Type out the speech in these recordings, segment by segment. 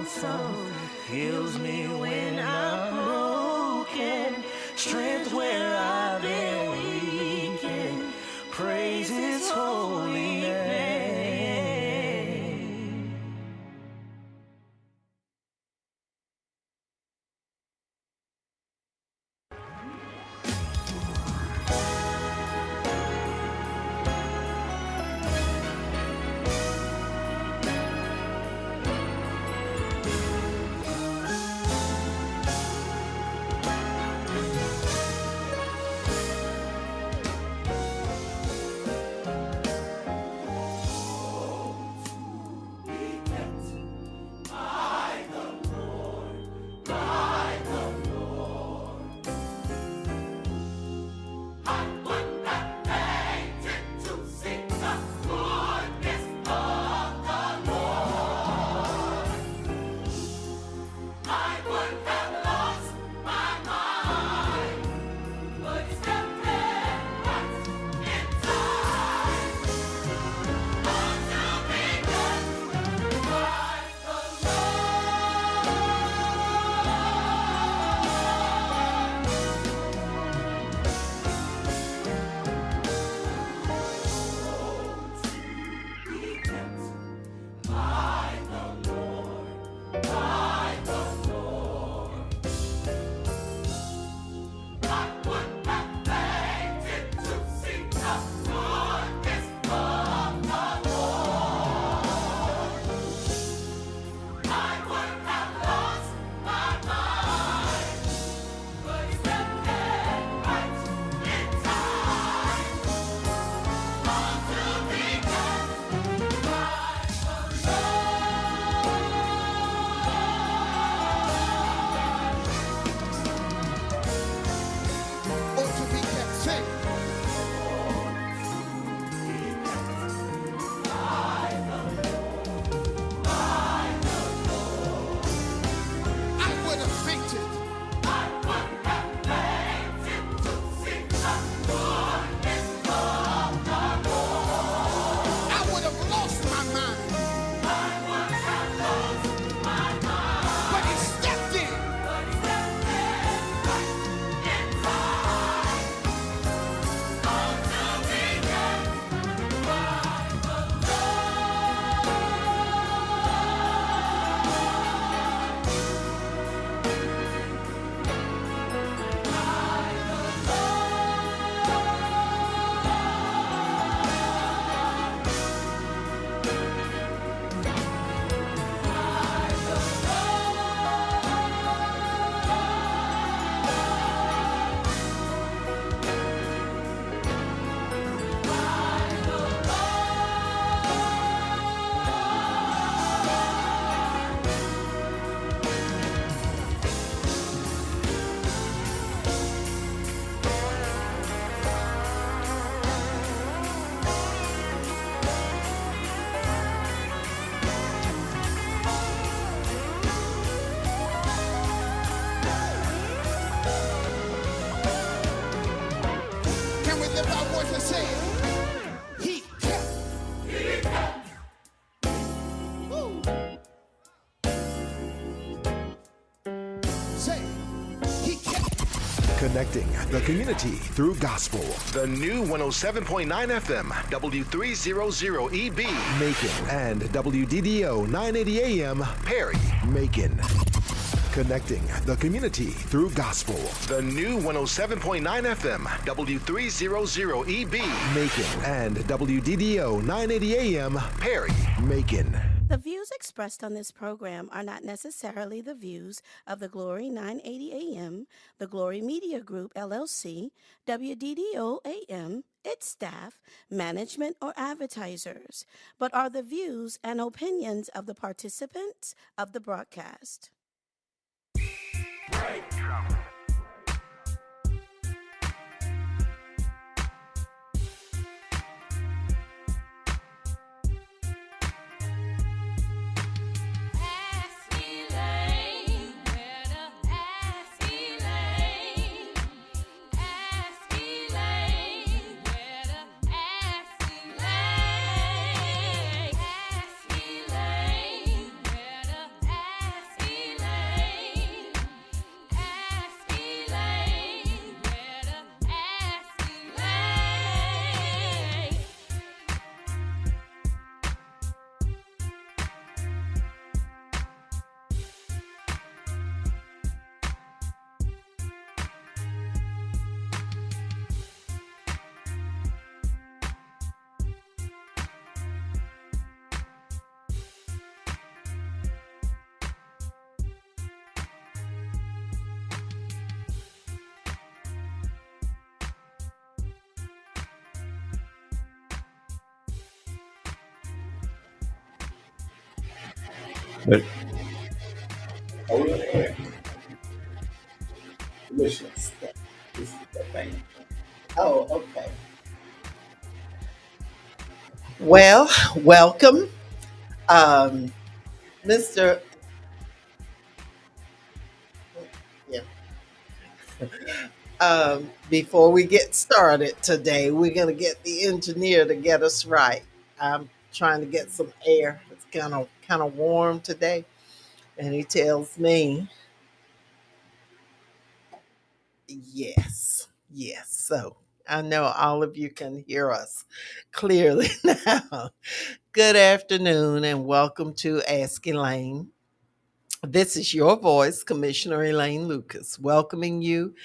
lonesome, heals me when I'm broken, strength where I've been weakened, praise His holy name. Connecting the community through gospel. The new 107.9 FM, W300EB, Macon, and WDDO 980 AM, Perry, Macon. Connecting the community through gospel. The new 107.9 FM, W300EB, Macon, and WDDO 980 AM, Perry, Macon. The views expressed on this program are not necessarily the views of the Glory 980 AM, the Glory Media Group, LLC, WDDO AM, its staff, management, or advertisers, but are the views and opinions of the participants of the broadcast. Right. Ask Elaine, where to ask Elaine. Ask Elaine, where to ask Elaine. Ask Elaine, where to ask But hold on there. Commissioner. This is the thing. Oh, okay. Well, welcome, um, Mr. Yeah. Before we get started today, we're gonna get the engineer to get us right. I'm trying to get some air. It's kind of warm today, and he tells me yes, yes. So I know all of you can hear us clearly now. Good afternoon, and welcome to Ask Elaine. This is your voice, Commissioner Elaine Lucas, welcoming you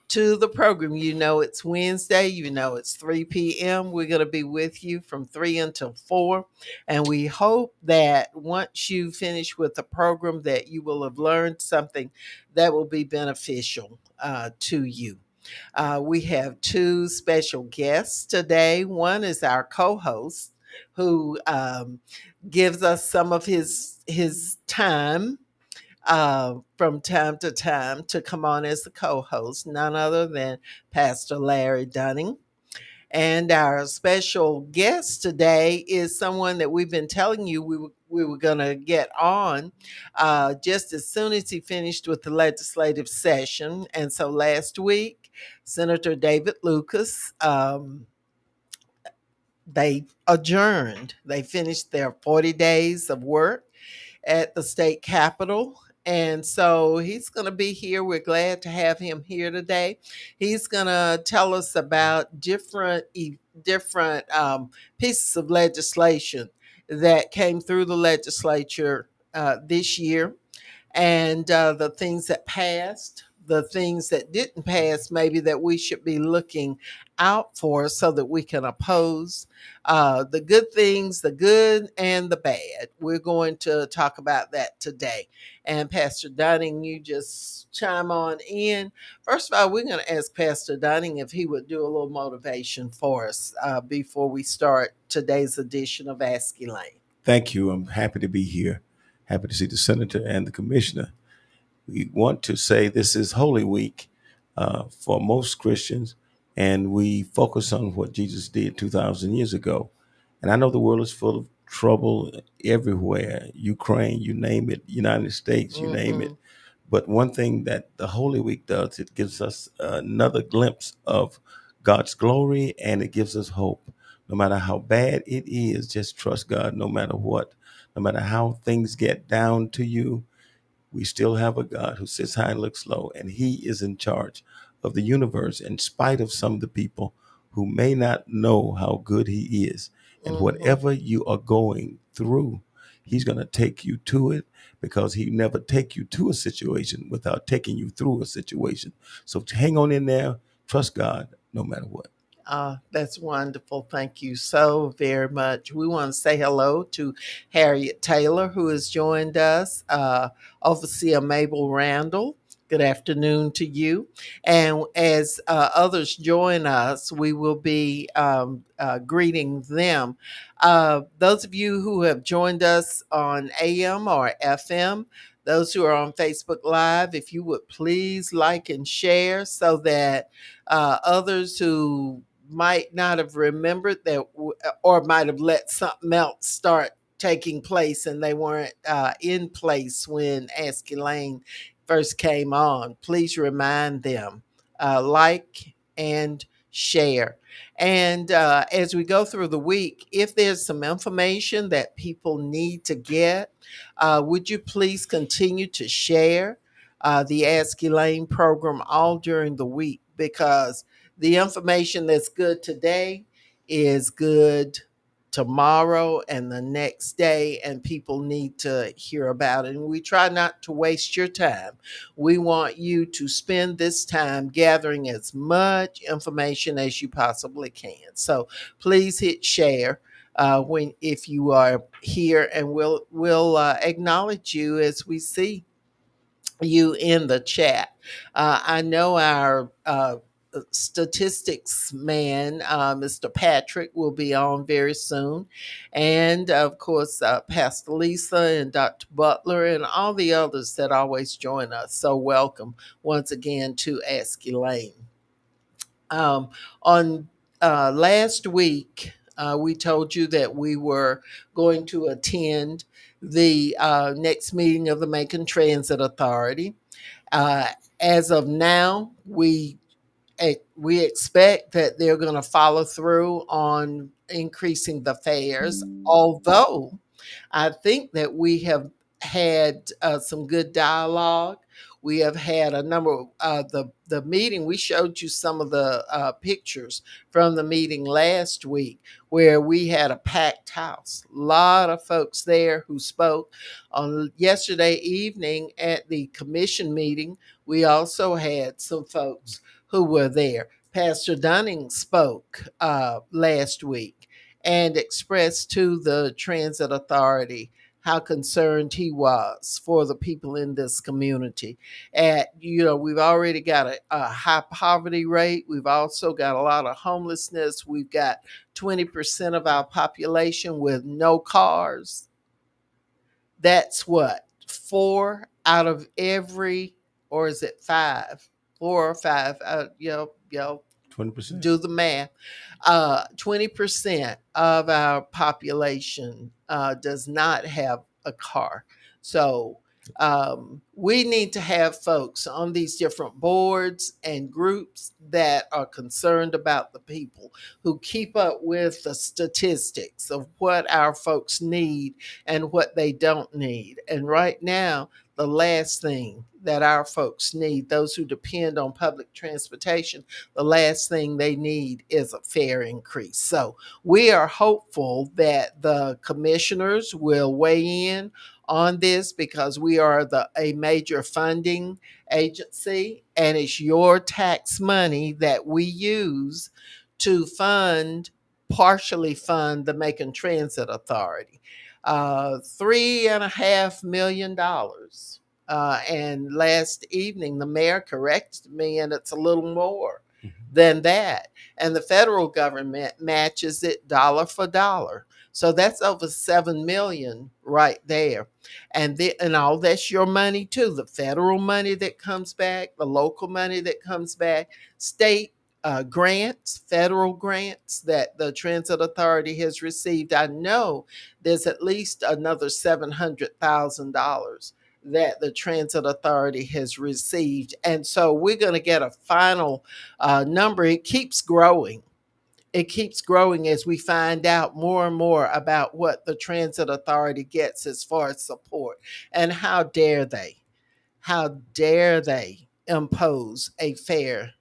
to the program. You know it's Wednesday, you know it's 3 p.m. We're going to be with you from 3 until 4. And we hope that once you finish with the program that you will have learned something that will be beneficial to you. We have two special guests today. One is our co-host who gives us some of his time from time to time to come on as the co host, none other than Pastor Larry Dunning. And our special guest today is someone that we've been telling you we were going to get on just as soon as he finished with the legislative session. And so last week, Senator David Lucas, they adjourned. They finished their 40 days of work at the state capitol. And so he's going to be here. We're glad to have him here today. He's going to tell us about different pieces of legislation that came through the legislature this year, and the things that passed, the things that didn't pass, maybe that we should be looking out for so that we can oppose the good things, the good and the bad. We're going to talk about that today. And Pastor Dunning, you just chime on in. First of all, we're going to ask Pastor Dunning if he would do a little motivation for us before we start today's edition of Ask Elaine. Thank you. I'm happy to be here. Happy to see the senator and the commissioner. We want to say this is Holy Week for most Christians, and we focus on what Jesus did 2,000 years ago. And I know the world is full of trouble everywhere, Ukraine, you name it, United States, you name it. But one thing that the Holy Week does, it gives us another glimpse of God's glory, and it gives us hope. No matter how bad it is, just trust God no matter what. No matter how things get down to you, we still have a God who sits high and looks low, and he is in charge of the universe in spite of some of the people who may not know how good he is. And whatever you are going through, he's going to take you to it, because he never take you to a situation without taking you through a situation. So hang on in there, trust God no matter what. That's wonderful. Thank you so very much. We want to say hello to Harriet Taylor, who has joined us, Overseer Mabel Randall. Good afternoon to you. And as others join us, we will be greeting them. Those of you who have joined us on AM or FM, those who are on Facebook Live, if you would please like and share so that others who might not have remembered that, or might have let something else start taking place and they weren't in place when Ask Elaine first came on. Please remind them, like and share. And as we go through the week, if there's some information that people need to get, would you please continue to share the Ask Elaine program all during the week? Because the information that's good today is good tomorrow and the next day, and people need to hear about it. And we try not to waste your time. We want you to spend this time gathering as much information as you possibly can. So please hit share when if you are here, and we'll acknowledge you as we see you in the chat. I know our statistics man, Mr. Patrick, will be on very soon. And of course, Pastor Lisa and Dr. Butler and all the others that always join us. So, welcome once again to Ask Elaine. On last week, we told you that we were going to attend the next meeting of the Macon Transit Authority. Uh, as of now, we expect that they're going to follow through on increasing the fares, although I think that we have had some good dialogue. We have had a number of the meeting. We showed you some of the pictures from the meeting last week, where we had a packed house. A lot of folks there who spoke. On yesterday evening at the commission meeting, we also had some folks who were there. Pastor Dunning spoke last week and expressed to the transit authority how concerned he was for the people in this community. We've already got a high poverty rate. We've also got a lot of homelessness. We've got 20% of our population with no cars. That's what? Four out of every, or is it five? 4 or 5, 20%. do the math. 20% of our population does not have a car. So we need to have folks on these different boards and groups that are concerned about the people, who keep up with the statistics of what our folks need and what they don't need. And right now, the last thing that our folks need, those who depend on public transportation, the last thing they need is a fare increase. So we are hopeful that the commissioners will weigh in on this, because we are a major funding agency, and it's your tax money that we use to partially fund the Macon Transit Authority. $3.5 million. And last evening, the mayor corrected me, and it's a little more than that. And the federal government matches it dollar for dollar. So that's over $7 million right there. And all that's your money too. The federal money that comes back, the local money that comes back, state grants, federal grants that the Transit Authority has received. I know there's at least another $700,000 that the Transit Authority has received. And so we're going to get a final number. It keeps growing. It keeps growing as we find out more and more about what the Transit Authority gets as far as support. And how dare they impose a fare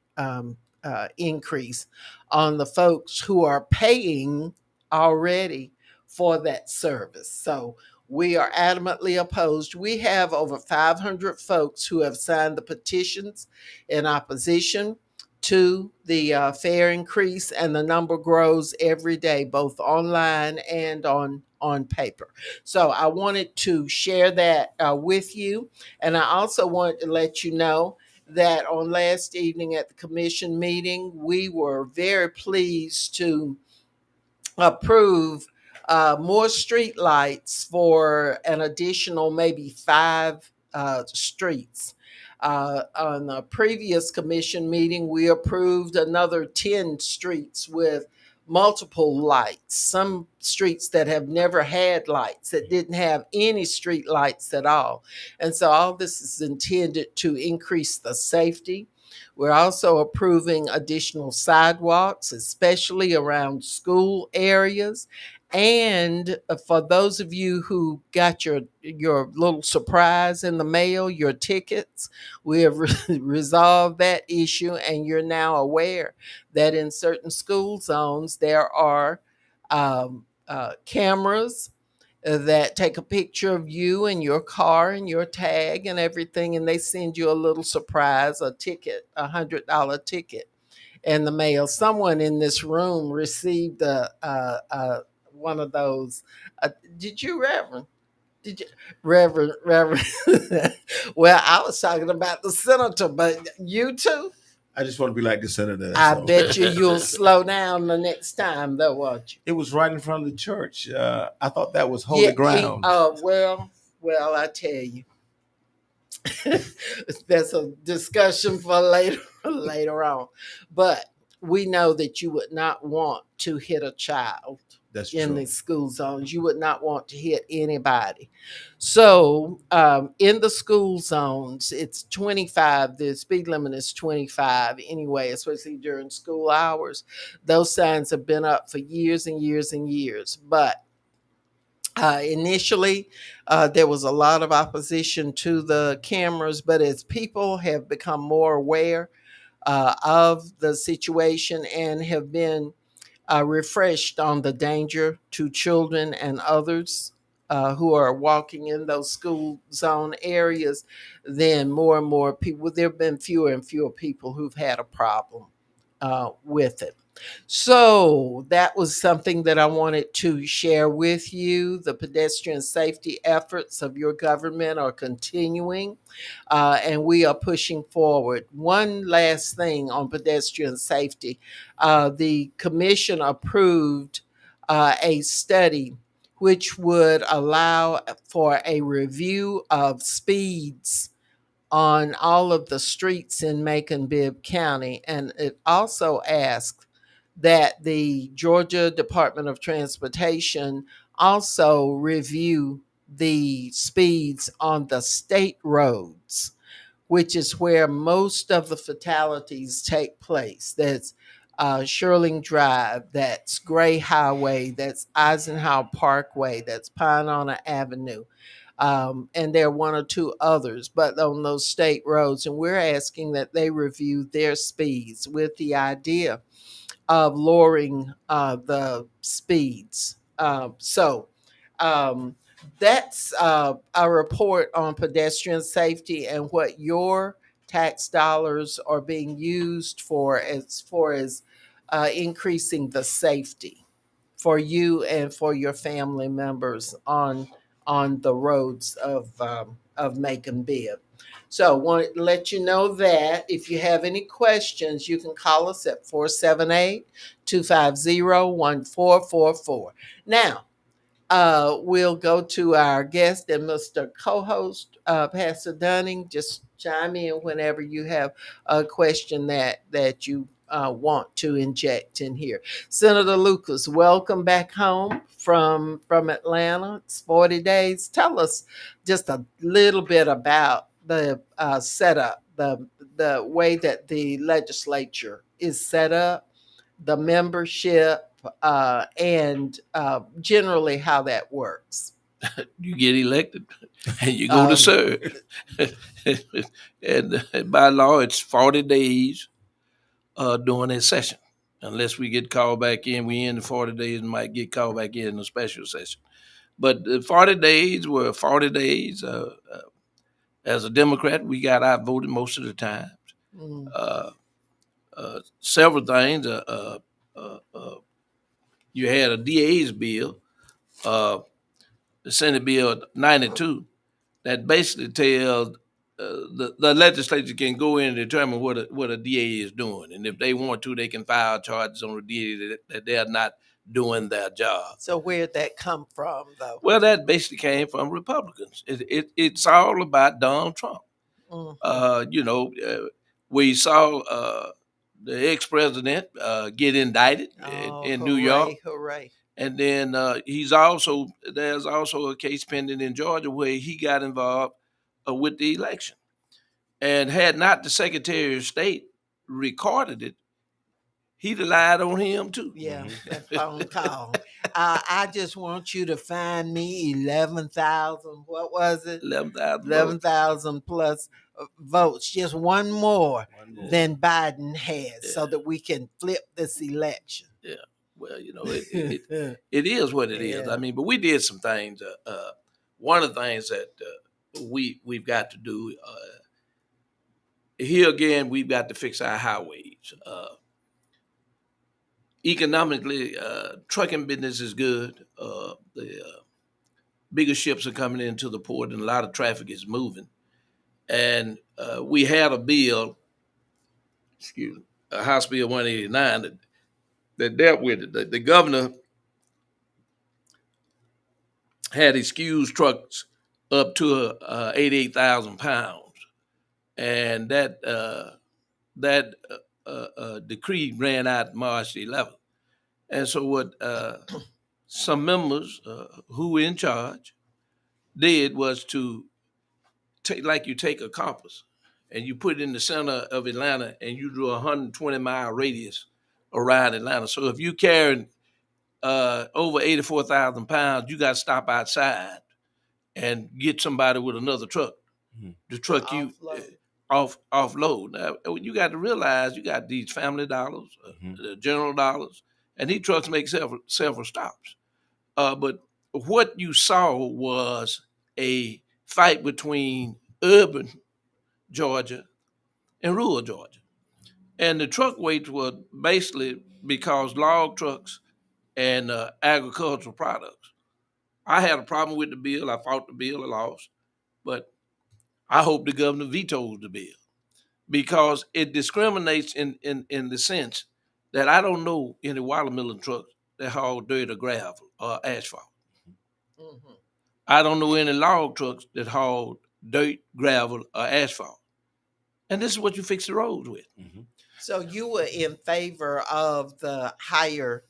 increase on the folks who are paying already for that service. So we are adamantly opposed. We have over 500 folks who have signed the petitions in opposition to the fare increase, and the number grows every day, both online and on paper. So I wanted to share that with you. And I also wanted to let you know that on last evening at the commission meeting, we were very pleased to approve more street lights for an additional maybe 5 streets. On a previous commission meeting, we approved another 10 streets with multiple lights, some streets that have never had lights, that didn't have any street lights at all. And so all this is intended to increase the safety. We're also approving additional sidewalks, especially around school areas. And for those of you who got your little surprise in the mail, your tickets, we have resolved that issue, and you're now aware that in certain school zones there are cameras that take a picture of you and your car and your tag and everything, and they send you a little surprise, a ticket, $100 ticket in the mail. Someone in this room received one of those. Did you, Reverend? Did you, Reverend? Well, I was talking about the senator, but you too. I just want to be like the senator. That's I all. bet you'll slow down the next time, though, won't you? It was right in front of the church. I thought that was Yeah. holy ground. Well, I tell you, that's a discussion for later on. But we know that you would not want to hit a child That's in true. the school zones. You would not want to hit anybody. So in the school zones, it's 25. The speed limit is 25 anyway, especially during school hours. Those signs have been up for years and years and years. But initially, there was a lot of opposition to the cameras, but as people have become more aware of the situation and have been refreshed on the danger to children and others who are walking in those school zone areas, then more and more people, there have been fewer and fewer people who've had a problem with it. So that was something that I wanted to share with you. The pedestrian safety efforts of your government are continuing, and we are pushing forward. One last thing on pedestrian safety. The commission approved a study which would allow for a review of speeds on all of the streets in Macon-Bibb County. And it also asked that the Georgia Department of Transportation also review the speeds on the state roads, which is where most of the fatalities take place. That's Sherling Drive, that's Gray Highway, that's Eisenhower Parkway, that's Pine Avenue. And there are one or two others, but on those state roads. And we're asking that they review their speeds with the idea of lowering the speeds. So that's a report on pedestrian safety and what your tax dollars are being used for as far as increasing the safety for you and for your family members on the roads of Macon-Bibb. So, want to let you know that if you have any questions, you can call us at 478-250-1444. Now, we'll go to our guest and Mr. Co-host, Pastor Dunning. Just chime in whenever you have a question that you want to inject in here. Senator Lucas, welcome back home from Atlanta. It's 40 days. Tell us just a little bit about the setup, the way that the legislature is set up, the membership, and generally how that works. You get elected and you go to serve. and by law, it's 40 days during that session. Unless we get called back in, we in the 40 days and might get called back in a special session. But the 40 days were 40 days. As a Democrat, we got outvoted most of the time. Mm. Several things. You had a DA's bill, the Senate Bill 92, that basically tells the legislature can go in and determine what a DA is doing, and if they want to, they can file charges on the DA that they're not doing their job. So where'd that come from, though? Well, that basically came from Republicans. It's all about Donald Trump. Mhm. We saw the ex-president get indicted in New York. Hooray. And then there's also a case pending in Georgia where he got involved with the election. And had not the Secretary of State recorded it, he'd have lied on him too. Yeah, that phone call. I just want you to find me 11,000. What was it? 11,000 11,000 plus votes. Just one more than Biden has, so that we can flip this election. Yeah. Well, it is what it is. I mean, but we did some things. One of the things that we've got to do here again, we've got to fix our highways. Economically, trucking business is good. The bigger ships are coming into the port, and a lot of traffic is moving. And we had a bill excuse me, House Bill 189 that dealt with it. The governor had excused trucks up to 88,000 pounds, and that decree ran out March 11th. And so what some members who were in charge did was to take, like you take a compass and you put it in the center of Atlanta and you do a 120-mile radius around Atlanta. So if you carrying over 84,000 pounds, you got to stop outside and get somebody with another truck to truck you offload. Now, you got to realize you got these family dollars, the general dollars, and these trucks make several stops. But what you saw was a fight between urban Georgia and rural Georgia. And the truck weights were basically because log trucks and agricultural products. I had a problem with the bill. I fought the bill. I lost. But I hope the governor vetoes the bill because it discriminates in the sense that I don't know any watermelon trucks that haul dirt or gravel or asphalt. Mhm. I don't know any log trucks that haul dirt, gravel, or asphalt. And this is what you fix the roads with. So you were in favor of the higher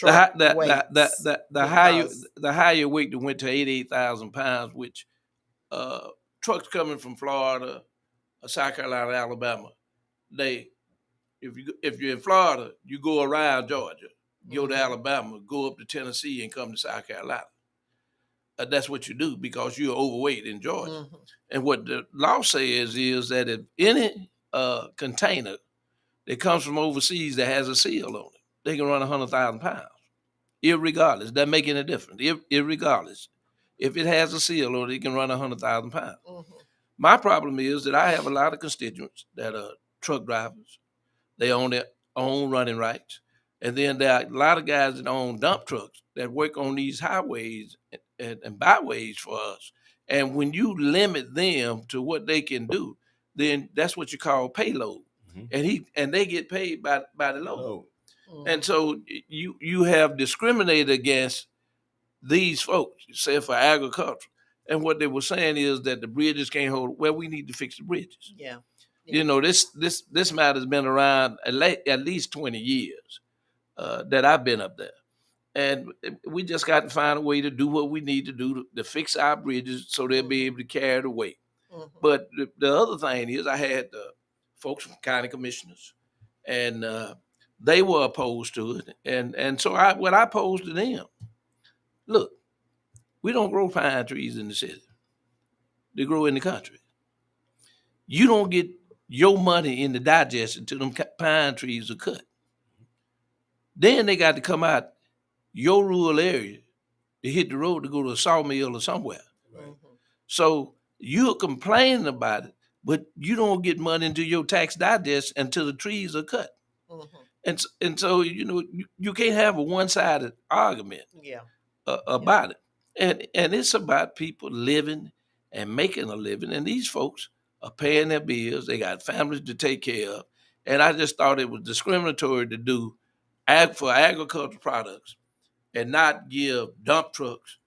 The hi- truck weights because the higher weight that went to 88,000 pounds, which trucks coming from Florida, South Carolina, Alabama, they if you're in Florida, you go around Georgia, go to Alabama, go up to Tennessee, and come to South Carolina. That's what you do because you're overweight in Georgia. And what the law says is that if any container that comes from overseas that has a seal on it, they can run 100,000 pounds, irregardless. Doesn't make any difference. Irregardless, if it has a seal on it, it can run 100,000 pounds. My problem is that I have a lot of constituents that are truck drivers. They own their own running rights. And then there are a lot of guys that own dump trucks that work on these highways and byways for us. And when you limit them to what they can do, then that's what you call payload. And they get paid by the load. And so you have discriminated against these folks, say for agriculture. And what they were saying is that the bridges can't hold. Well, we need to fix the bridges. yeah. You know, this matter's been around at least 20 years that I've been up there. And we just got to find a way to do what we need to do to fix our bridges so they'll be able to carry the weight. But the other thing is I had folks from county commissioners, and they were opposed to it. And so what I posed to them, look, we don't grow pine trees in the city. They grow in the country. You don't get your money in the digestion until them pine trees are cut. Then they got to come out your rural area to hit the road to go to a sawmill or somewhere. So you're complaining about it, but you don't get money into your tax digest until the trees are cut. And so you know you can't have a one-sided argument Yeah. about it. And it's about people living and making a living. And these folks are paying their bills. They got families to take care of. And I just thought it was discriminatory to do for agricultural products and not give dump trucks,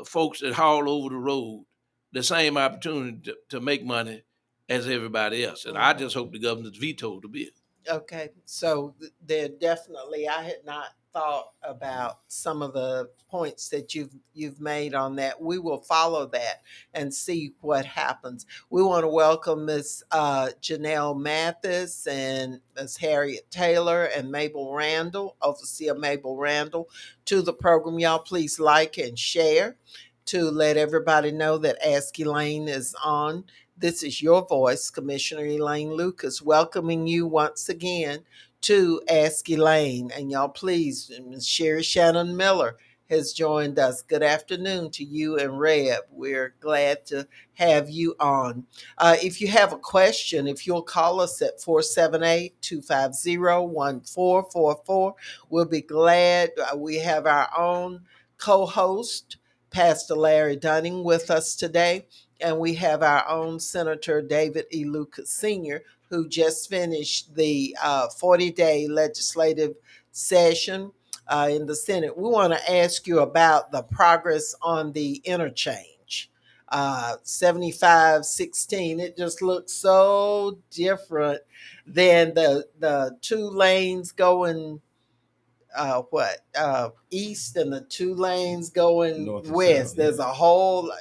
folks that haul over the road, the same opportunity to make money as everybody else. And I just hope the governor's vetoed the bill. Okay, so there definitely, I had not thought about some of the points that you've made on that. We will follow that and see what happens. We want to welcome Miss Janelle Mathis and Miss Harriet Taylor and Mabel Randall, Overseer Mabel Randall, to the program. Y'all please like and share to let everybody know that Ask Elaine is on. This is your voice, Commissioner Elaine Lucas, welcoming you once again to Ask Elaine. And y'all please, Ms. Sherry Shannon Miller has joined us. Good afternoon to you and Reb. We're glad to have you on. If you have a question, if you'll call us at 478-250-1444, we'll be glad. We have our own co-host, Pastor Larry Dunning, with us today. And we have our own Senator David E. Lucas Sr., who just finished the 40-day legislative session in the Senate. We want to ask you about the progress on the interchange. 7516, it just looks so different than the two lanes going east and the two lanes going North and west. south, There's yeah. a whole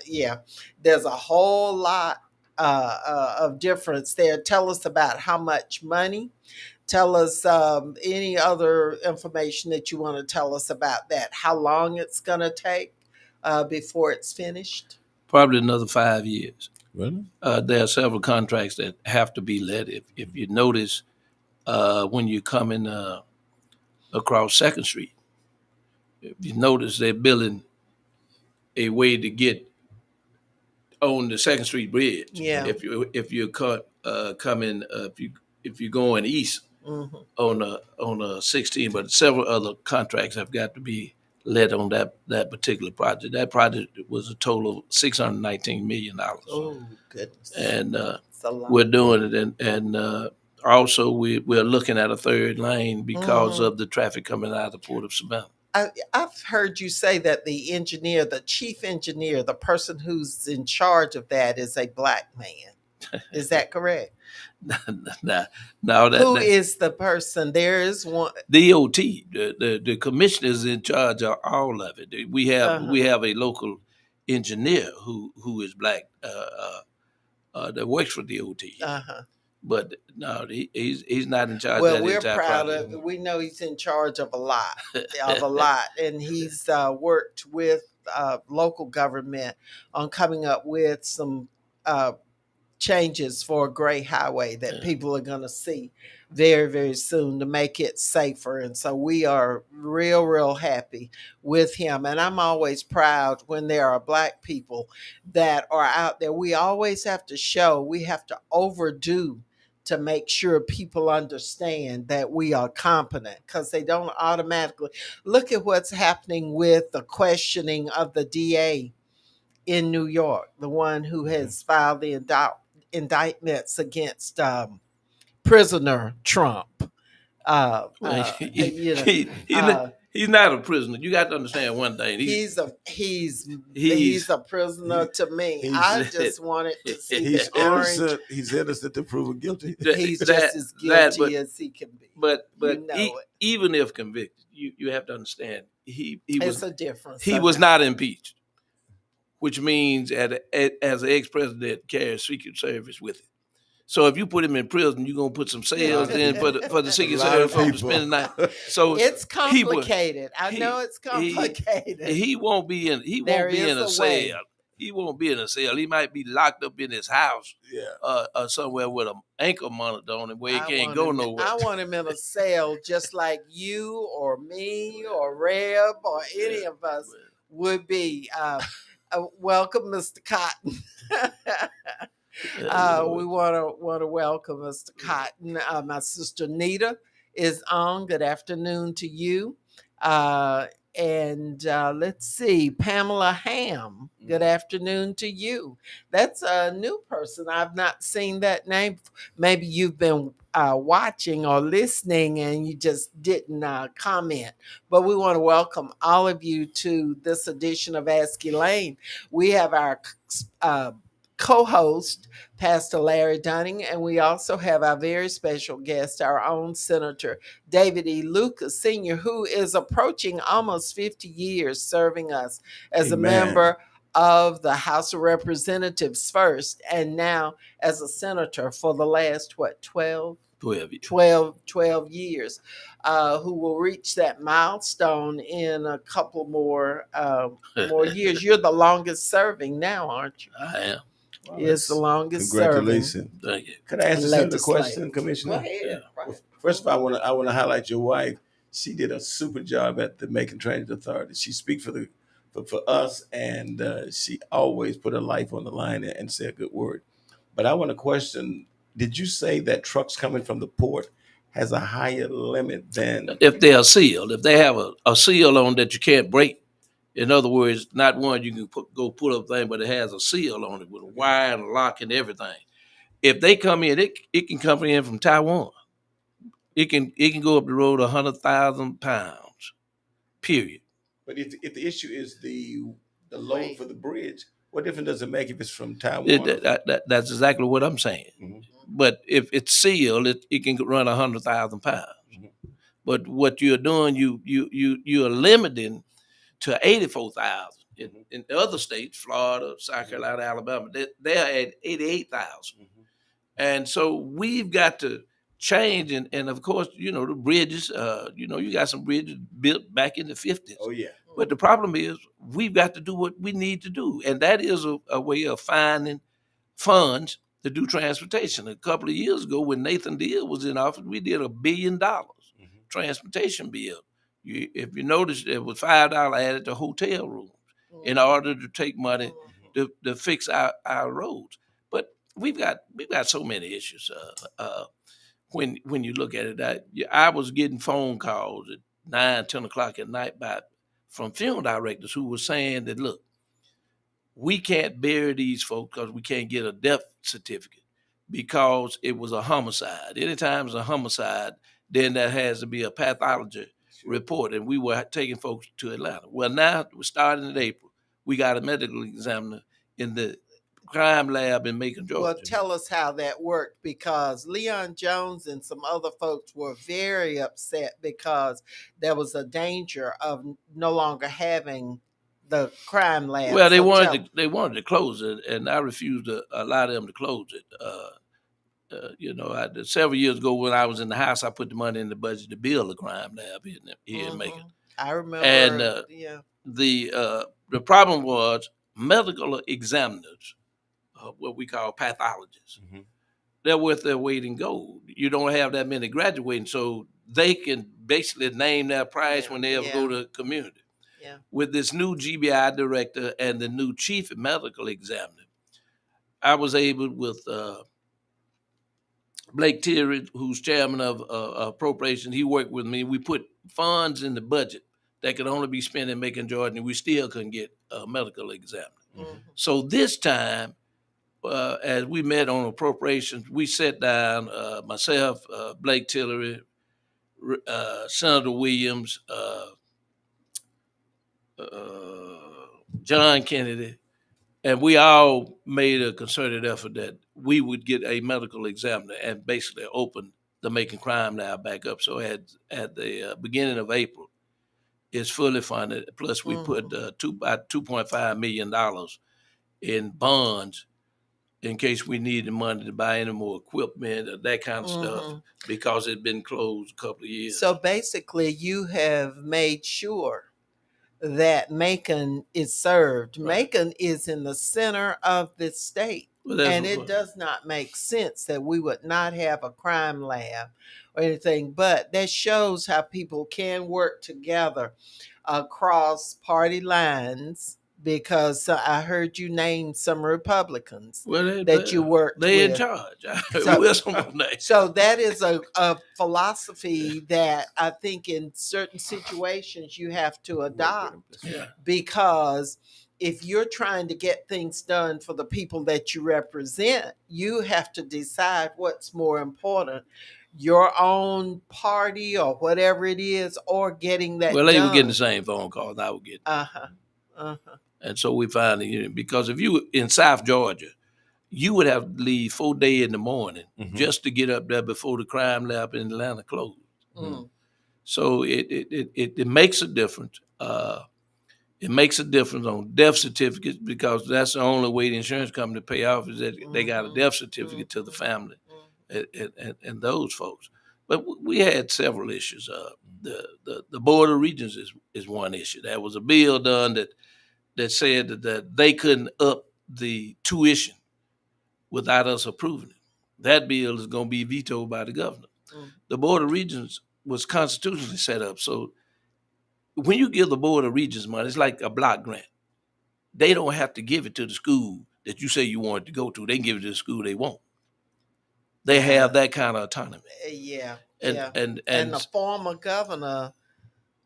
there's a whole lot of difference there. Tell us about how much money. Tell us any other information that you want to tell us about that. How long it's going to take before it's finished. Probably another 5 years. Really? There are several contracts that have to be let. If you notice, when you're coming across Second Street, if you notice they're building a way to get on the Second Street Bridge. Yeah. If you're coming if you're going east Mhm. on a 16, but several other contracts have got to be let on that particular project. That project was a total of $619 million. Oh goodness. And It's a lot. we're doing it, and also we're looking at a third lane because Mhm. of the traffic coming out of the Port of Savannah. I've heard you say that the engineer, the chief engineer, the person who's in charge of that is a black man. Is that correct? Now Who is the person? There is one. DOT, the commissioner is in charge of all of it. We have a local engineer who is black that works for DOT, Uh-huh. but no, he's not in charge Well, of that we're entire proud project. of. We know he's in charge of a lot, and he's worked with local government on coming up with some changes for a gray highway that people are going to see very, very soon to make it safer. And so we are real happy with him. And I'm always proud when there are black people that are out there. We always have to show, we have to overdo to make sure people understand that we are competent, because they don't automatically look at what's happening with the questioning of the DA in New York, the one who has filed the indictments against prisoner Trump. He's not a prisoner. You got to understand one thing. He's a prisoner to me. I just wanted to see He's the orange. innocent. He's innocent to proven guilty. He's just as guilty as he can be. But You know it. even if convicted, you have to understand It's a difference. he was not impeached, which means as an ex-president carries Secret Service with it. So if you put him in prison, you're gonna put some cells in for the Secret Service for him to spend the night. So it's complicated. I know it's complicated. He won't be in. He There won't be is in a a cell. way. He won't be in a cell. He might be locked up in his house, somewhere with an ankle monitor on him where he can't go nowhere. I want him in a cell just like you or me or Reb or any of us would be. Welcome, Mr. Cotton. We want to welcome Mr. Cotton. My sister Nita is on. Good afternoon to you. And let's see, Pamela Ham. Good afternoon to you. That's a new person. I've not seen that name. Maybe you've been watching or listening and you just didn't comment. But we want to welcome all of you to this edition of Ask Elaine. We have our co-host, Pastor Larry Dunning, and we also have our very special guest, our own Senator David E. Lucas Sr., who is approaching almost 50 years serving us as a member of the House of Representatives first, and now as a senator for the last, 12 years, who will reach that milestone in a couple more years. You're the longest serving now, aren't you? I am. Is the longest Congratulations. serving. Thank you. Can I ask you a question, Commissioner? Go ahead. Well, first of all, I want to highlight your wife. She did a super job at the Macon Transit Authority. She speaks for us, and she always put her life on the line and say a good word. But I want to question: did you say that trucks coming from the port has a higher limit than If they are sealed, if they have a seal on that you can't break? In other words, not one you can go put up thing, but it has a seal on it with a wire and a lock and everything. If they come in, it can come in from Taiwan. It can go up the road 100,000 pounds. Period. But if the issue is the load Wait. for the bridge, what difference does it make if it's from Taiwan? That's exactly what I'm saying. Mhm. But if it's sealed, it can run 100,000 pounds. Mhm. But what you're doing, you're limiting to 84,000. In other states, Florida, South Carolina, Alabama, they're at 88,000. And so we've got to change. And of course, the bridges, you got some bridges built back in the 50s. Oh yeah. But the problem is we've got to do what we need to do. And that is a way of finding funds to do transportation. A couple of years ago when Nathan Deal was in office, we did $1 billion transportation bill. If you notice, it was $5 added to hotel rooms in order to take money to fix our roads. But we've got so many issues. When you look at it, I was getting phone calls at 9, 10 o'clock at night from funeral directors who were saying that, look, we can't bury these folks because we can't get a death certificate because it was a homicide. Anytime it's a homicide, then there has to be a pathology report, and we were taking folks to Atlanta. Well, now we're starting in April. We got a medical examiner in the crime lab in Macon, Georgia. Well, tell us how that worked, because Leon Jones and some other folks were very upset because there was a danger of no longer having the crime lab. Well, they So wanted to close it, and I refused to allow them to close it. Several years ago when I was in the House, I put the money in the budget to build a crime lab here in Macon. I remember. And yeah. the problem was medical examiners, what we call pathologists. They're worth their weight in gold. You don't have that many graduating, so they can basically name their price when they ever go to community. Yeah. With this new GBI director and the new chief medical examiner, I was able with Blake Tillery, who's chairman of appropriations, he worked with me. We put funds in the budget that could only be spent in Macon, Georgia, and we still couldn't get a medical examiner. So this time, as we met on appropriations, we sat down, myself, Blake Tillery, Senator Williams, John Kennedy, and we all made a concerted effort that we would get a medical examiner and basically open the Macon Crime Lab back up. So at the beginning of April, it's fully funded. Plus, we put about $2.5 million in bonds in case we needed money to buy any more equipment or that kind of stuff, because it'd been closed a couple of years. So basically, you have made sure that Macon is served. Right. Macon is in the center of the state. Well, And it does not make sense that we would not have a crime lab or anything, but that shows how people can work together across party lines, because I heard you name some Republicans that you worked they with. in charge. So- We're some of them. So that is a philosophy that I think in certain situations you have to adopt, Yeah. because if you're trying to get things done for the people that you represent, you have to decide what's more important, your own party or whatever it is, or getting that Well, they done. were getting the same phone calls I was getting. And so we finally, because if you were in South Georgia, you would have to leave 4 days in the morning just to get up there before the crime lab in Atlanta closed. So it makes a difference. It makes a difference on death certificates, because that's the only way the insurance company pay off, is that they got a death certificate to the family and those folks. But we had several issues. The Board of Regents is one issue. There was a bill done that said that they couldn't up the tuition without us approving it. That bill is going to be vetoed by the governor. The Board of Regents was constitutionally set up. So when you give the Board of Regents money, it's like a block grant. They don't have to give it to the school that you say you want it to go to. They can give it to the school they want. They have that kind of autonomy. Yeah. And the former governor,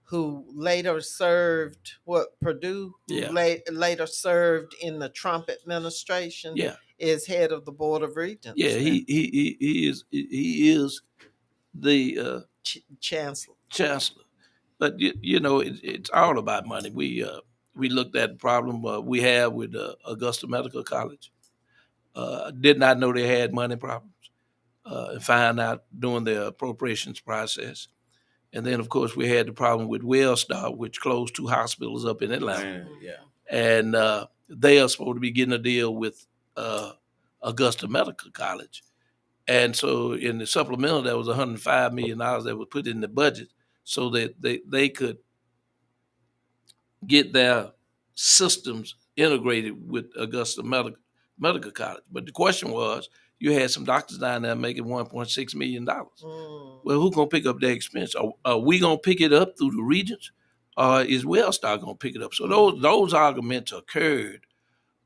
who later served Purdue, who Yeah. later served in the Trump administration, Yeah. is head of the Board of Regents. Yeah, he is the Chancellor. chancellor. But you know, it's all about money. We looked at the problem we have with Augusta Medical College. Did not know they had money problems. And found out during the appropriations process. And then, of course, we had the problem with Wellstar, which closed 2 hospitals up in Atlanta. Yeah. And they are supposed to be getting a deal with Augusta Medical College. And so in the supplemental, there was $105 million that was put in the budget so that they could get their systems integrated with Augusta Medical College. But the question was, you had some doctors down there making $1.6 million. Well, who's going to pick up that expense? Are we going to pick it up through the regions, or is Wellstar going to pick it up? So those arguments occurred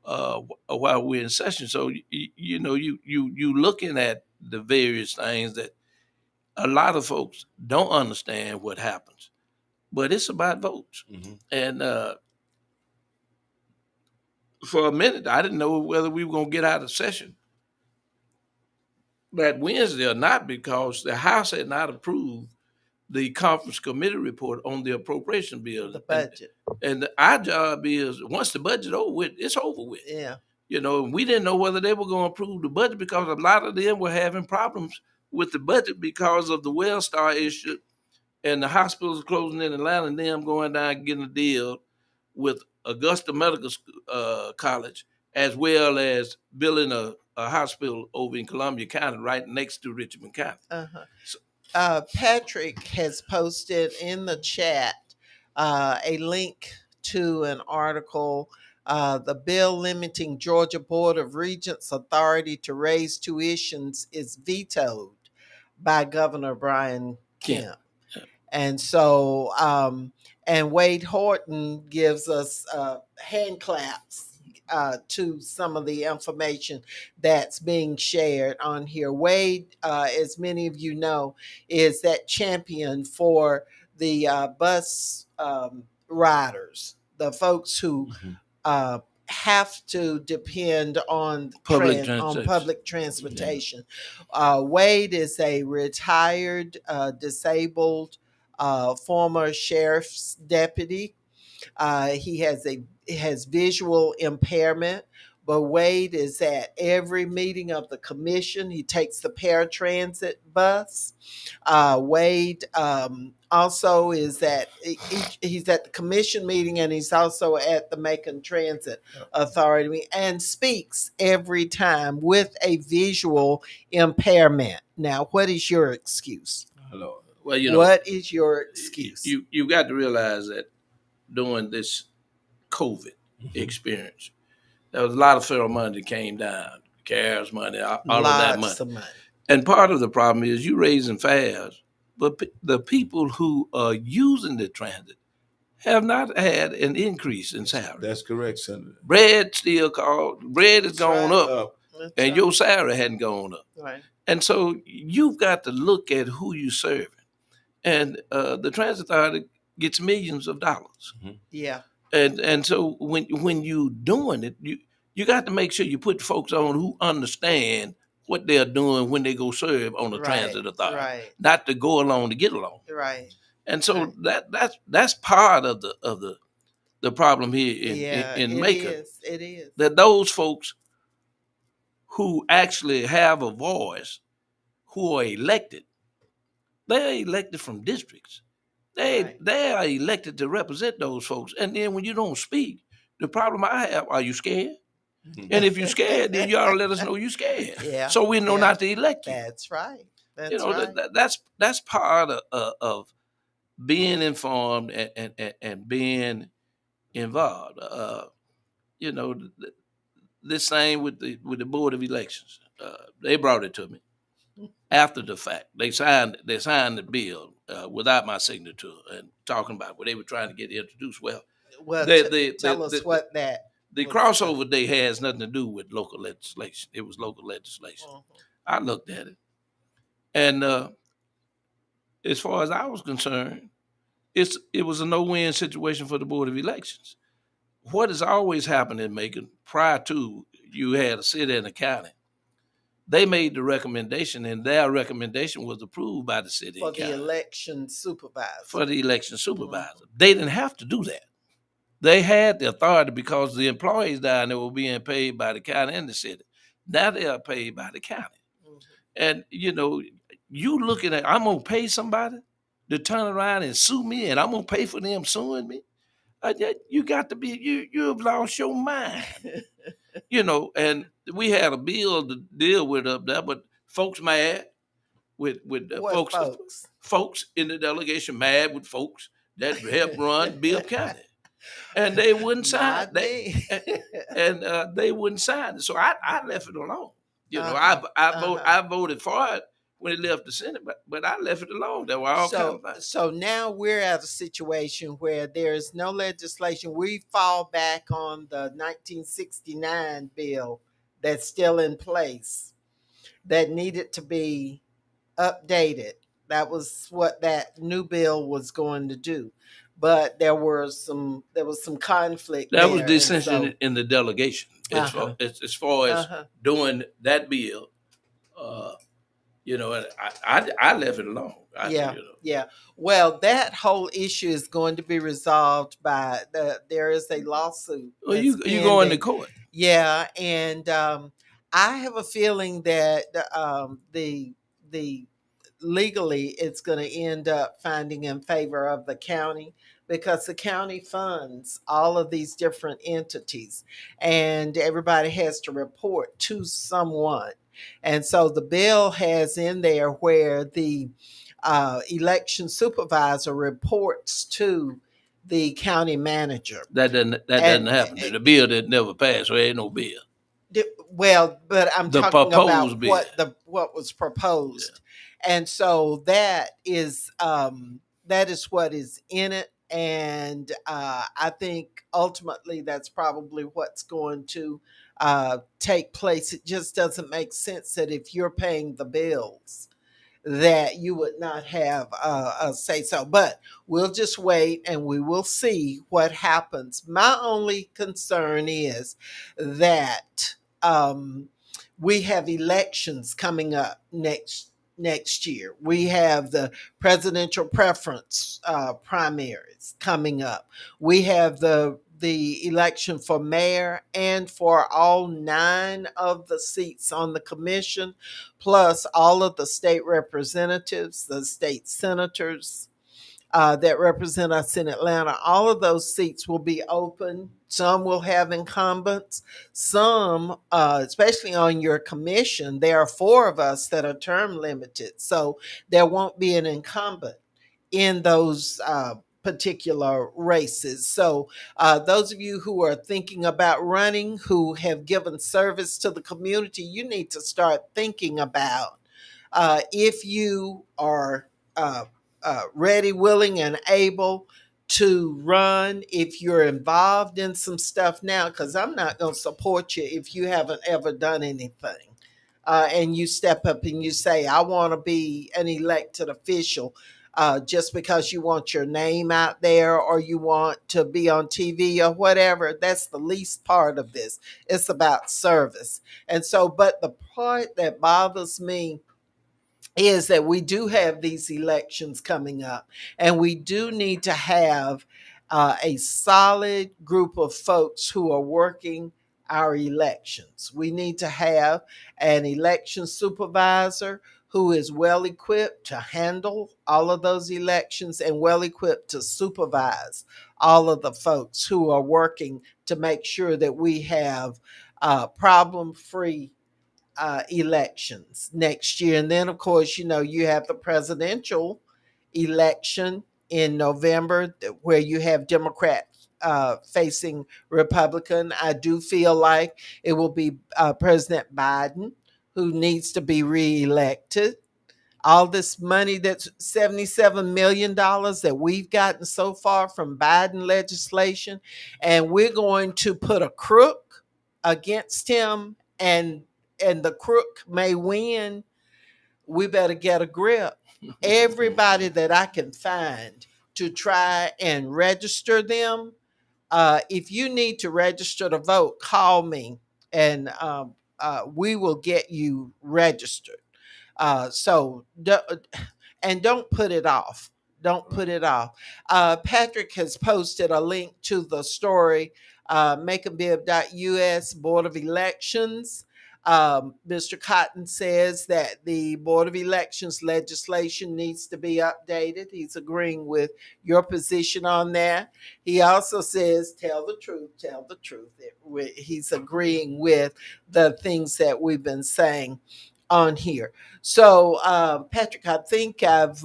while we're in session. So you looking at the various things that a lot of folks don't understand what happens, but it's about votes. And for a minute, I didn't know whether we were going to get out of session that Wednesday or not, because the House had not approved the conference committee report on the appropriation bill. The budget. And our job is, once the budget over with, it's over with. Yeah. You know, we didn't know whether they were going to approve the budget because a lot of them were having problems with the budget because of the Wellstar issue and the hospitals closing in Atlanta and them going down and getting a deal with Augusta Medical College, as well as building a hospital over in Columbia County, right next to Richmond County. Patrick has posted in the chat a link to an article. The bill limiting Georgia Board of Regents' authority to raise tuitions is vetoed by Governor Brian Kemp. And so, and Wade Horton gives us hand claps to some of the information that's being shared on here. Wade, as many of you know, is that champion for the bus riders, the folks who have to depend on public transportation. Wade is a retired, disabled former sheriff's deputy. He has visual impairment, but Wade is at every meeting of the commission. He takes the paratransit bus. Wade also is he's at the commission meeting, and he's also at the Macon Transit Authority and speaks every time with a visual impairment. Now, what is your excuse? Hello. Well, you know, what is your excuse? You got to realize that during this COVID experience, there was a lot of federal money that came down, CARES money, all of that money. Of money. And part of the problem is you raising fares, but the people who are using the transit have not had an increase in salary. That's correct, Senator. Bread has gone up, and your salary hadn't gone up. Right. And so you've got to look at who you're serving. And the transit authority gets millions of dollars. Yeah. And so when you doing it, you got to make sure you put folks on who understand what they're doing when they go serve on the transit authority, not to go along to get along. Right. And so that's part of the problem here in Macon. It is. That those folks who actually have a voice, who are elected, they're elected from districts. They are elected to represent those folks. And then when you don't speak, the problem I have, are you scared? And if you're scared, then you ought to let us know you're scared. Yeah. So we know not to elect you. That's right. That's part of being informed and being involved. This thing with the Board of Elections, they brought it to me after the fact. They signed the bill without my signature and talking about what they were trying to get introduced. Well, tell us what that. The crossover day has nothing to do with local legislation. It was local legislation. I looked at it, and as far as I was concerned, it was a no-win situation for the Board of Elections. What has always happened in Macon prior to, you had a city and a county. They made the recommendation, and their recommendation was approved by the city For and the county election supervisor. for the election supervisor. They didn't have to do that. They had the authority because the employees down there were being paid by the county and the city. Now they are paid by the county. And you know, you looking at I'm gonna pay somebody to turn around and sue me, and I'm gonna pay for them suing me. You got to be you've lost your mind. You know, and we had a bill to deal with up there, but folks mad with What folks in the delegation mad with folks that helped run Bill County, and they wouldn't sign. Not me. They wouldn't sign it, so I left it alone. You know, I voted for it when it left the Senate, but I left it alone. There were all kinds of things. So now we're at a situation where there's no legislation. We fall back on the 1969 bill that's still in place that needed to be updated. That was what that new bill was going to do. But there was some conflict. That was there, dissension in the delegation as far as doing that bill. You know, and I left it alone. Yeah. Well, that whole issue is going to be resolved by there is a lawsuit. Well, you going to court? Yeah, and I have a feeling that the legally it's going to end up finding in favor of the county because the county funds all of these different entities, and everybody has to report to someone. And so the bill has in there where the election supervisor reports to the county manager. That doesn't happen. The bill that never passed, so there ain't no bill. Well, but I'm The talking about proposed bill. what was proposed, and so that is what is in it, and I think ultimately that's probably what's going to take place. It just doesn't make sense that if you're paying the bills, that you would not have a say so. But we'll just wait and we will see what happens. My only concern is that we have elections coming up next year. We have the presidential preference primaries coming up. We have the election for mayor and for all 9 of the seats on the commission, plus all of the state representatives, the state senators that represent us in Atlanta. All of those seats will be open. Some will have incumbents. Some, especially on your commission, there are 4 of us that are term limited. So there won't be an incumbent in those particular races. So those of you who are thinking about running, who have given service to the community, you need to start thinking about if you are ready, willing, and able to run, if you're involved in some stuff now, because I'm not going to support you if you haven't ever done anything. And you step up and you say, I want to be an elected official. Just because you want your name out there or you want to be on TV or whatever, that's the least part of this. It's about service. And so, but the part that bothers me is that we do have these elections coming up, and we do need to have a solid group of folks who are working our elections. We need to have an election supervisor who is well equipped to handle all of those elections and well equipped to supervise all of the folks who are working to make sure that we have problem-free elections next year. And then, of course, you have the presidential election in November where you have Democrats facing Republican. I do feel like it will be President Biden who needs to be reelected. All this money, that's $77 million that we've gotten so far from Biden legislation, and we're going to put a crook against him, and the crook may win. We better get a grip. Everybody that I can find to try and register them. If you need to register to vote, call me. and we will get you registered. And don't put it off. Don't put it off. Patrick has posted a link to the story, makeabiv.us Board of Elections. Mr. Cotton says that the Board of Elections legislation needs to be updated. He's agreeing with your position on that. He also says, tell the truth, tell the truth. He's agreeing with the things that we've been saying on here. So, Patrick, I think I've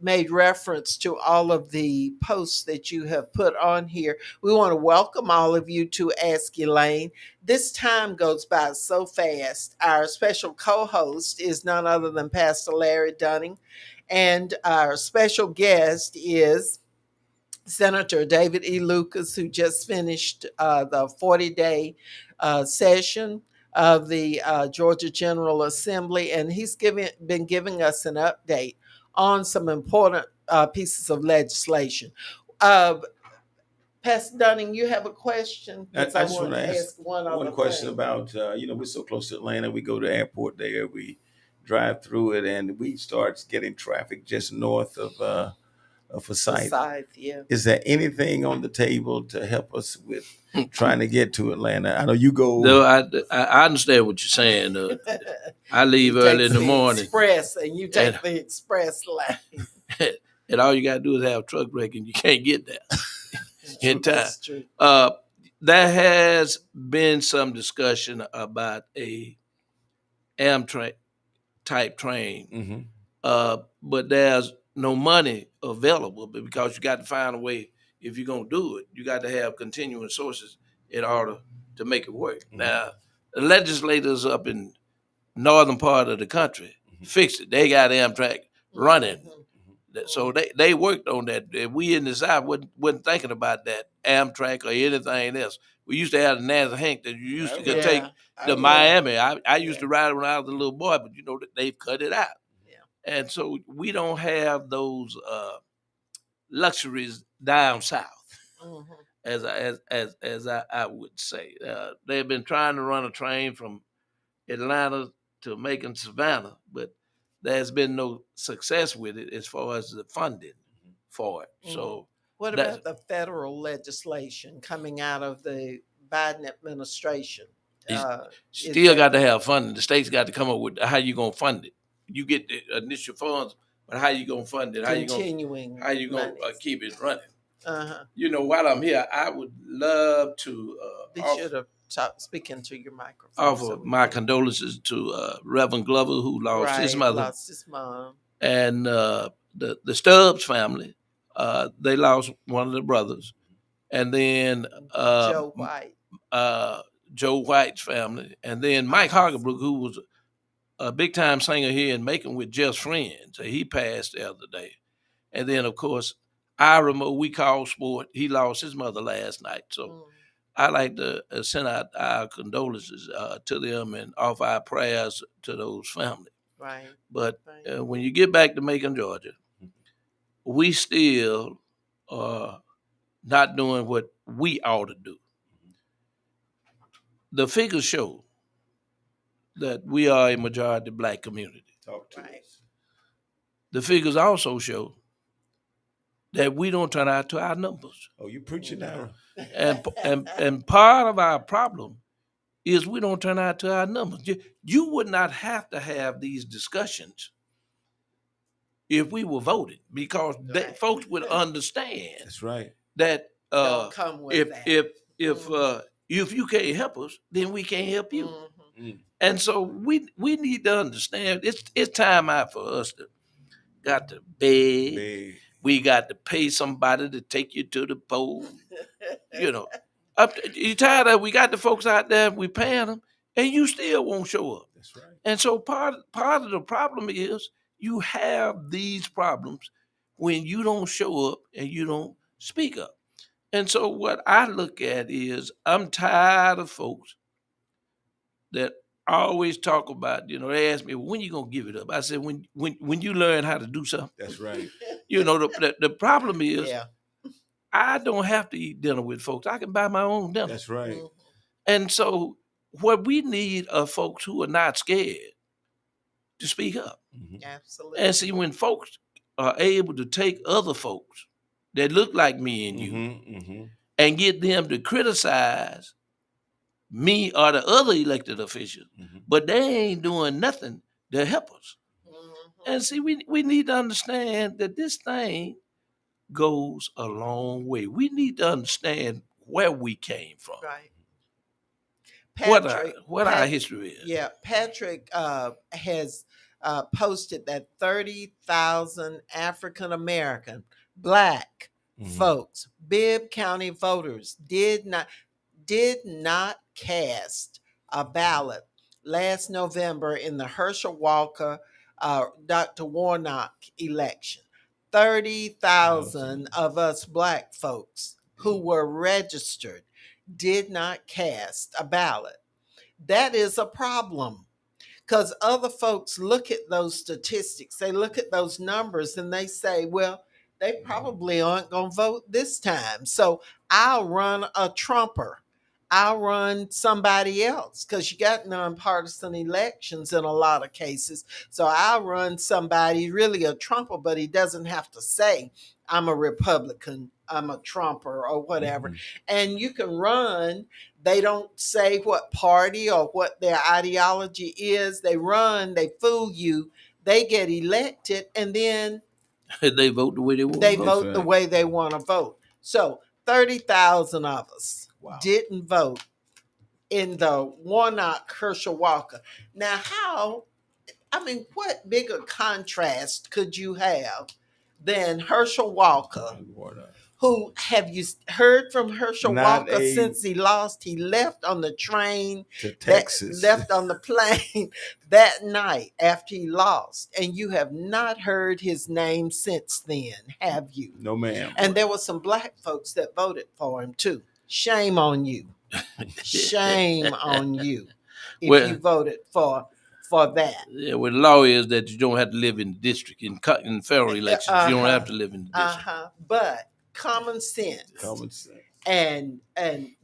made reference to all of the posts that you have put on here. We want to welcome all of you to Ask Elaine. This time goes by so fast. Our special co-host is none other than Pastor Larry Dunning, and our special guest is Senator David E. Lucas, who just finished the 40-day session of the Georgia General Assembly, and he's been giving us an update on some important pieces of legislation. Pastor Dunning, you have a question? I Because I just want want to to ask one other one question thing. about, we're so close to Atlanta. We go to the airport there, we drive through it, and we start getting traffic just north of Forsyth. Forsyth, yeah. Is there anything on the table to help us with trying to get to Atlanta? I know you go. No, I understand what you're saying. I leave He early takes in the the morning, express, and you take and, the express line. and all you gotta do is have a truck break, and you can't get there in time. That's true. There has been some discussion about a Amtrak type train, but there's no money available because you got to find a way. If you're gonna do it, you got to have continuing sources in order to make it work. Now, the legislators up in northern part of the country fixed it. They got Amtrak running. So they worked on that. We in the South wasn't thinking about that Amtrak or anything else. We used to have the Nancy Hank that you used to could take to Miami. I used to ride when I was a little boy, but they've cut it out. Yeah. And so we don't have those luxuries down south, as I would say. They've been trying to run a train from Atlanta to Macon, Savannah, but there's been no success with it as far as the funding for it. So what about the federal legislation coming out of the Biden administration? Still got to have funding. The state's got to come up with how you gonna fund it. You get the initial funds, but how you gonna fund it? How you gonna keep it running? While I'm here, I would love to Be sure to speak into your microphone. Offer my condolences to Reverend Glover, who lost his mother. Lost his mom. And the Stubbs family, they lost one of the brothers. And then Joe White. Joe White's family. And then Mike Hagerbrook, who was a big time singer here in Macon with Just Friends. He passed the other day. And then, of course, Ira Moe, we call sport. He lost his mother last night. So I like to send out our condolences to them and offer our prayers to those families. Right. But when you get back to Macon, Georgia, we still are not doing what we ought to do. The figures show that we are a majority black community. Talk to us. The figures also show that we don't turn out to our numbers. Oh, you preaching now. And part of our problem is we don't turn out to our numbers. You would not have to have these discussions if we were voted, because folks would understand. That's right. That come with if you can't help us, then we can't help you. And so we need to understand it's time out for us to got to beg. We got to pay somebody to take you to the poll. You tired of we got the folks out there, we paying them, and you still won't show up. That's right. And so part of the problem is you have these problems when you don't show up and you don't speak up. And so what I look at is I'm tired of folks that always talk about, they ask me, when you gonna give it up? I said, when you learn how to do something. That's right. The problem is I don't have to eat dinner with folks. I can buy my own dinner. That's right. And so what we need are folks who are not scared to speak up. Absolutely. And see, when folks are able to take other folks that look like me and you and get them to criticize me or the other elected officials, but they ain't doing nothing to help us. And see, we need to understand that this thing goes a long way. We need to understand where we came from, Right. what our history is. Yeah, Patrick has posted that 30,000 African American Black folks, Bibb County voters, did not cast a ballot last November in the Herschel Walker Dr. Warnock election. 30,000 of us Black folks who were registered did not cast a ballot. That is a problem because other folks look at those statistics, they look at those numbers, and they say, well, they probably aren't going to vote this time. So I'll run a Trumper. I'll run somebody else because you got nonpartisan elections in a lot of cases. So I'll run somebody, really a Trumper, but he doesn't have to say, I'm a Republican, I'm a Trumper, or whatever. And you can run. They don't say what party or what their ideology is. They run, they fool you, they get elected, and then They vote the way they want. they vote the way they want to vote. So 30,000 of us didn't vote in the Warnock Herschel Walker. Now, what bigger contrast could you have than Herschel Walker? Who have you heard from Herschel Walker since he lost? He left on the train to Texas, left on the plane that night after he lost, and you have not heard his name since then, have you? No, ma'am. And there were some Black folks that voted for him too. Shame on you. Shame on you if you voted for that. Yeah, well, the law is that you don't have to live in the district. In federal elections, you don't have to live in the district. But common sense and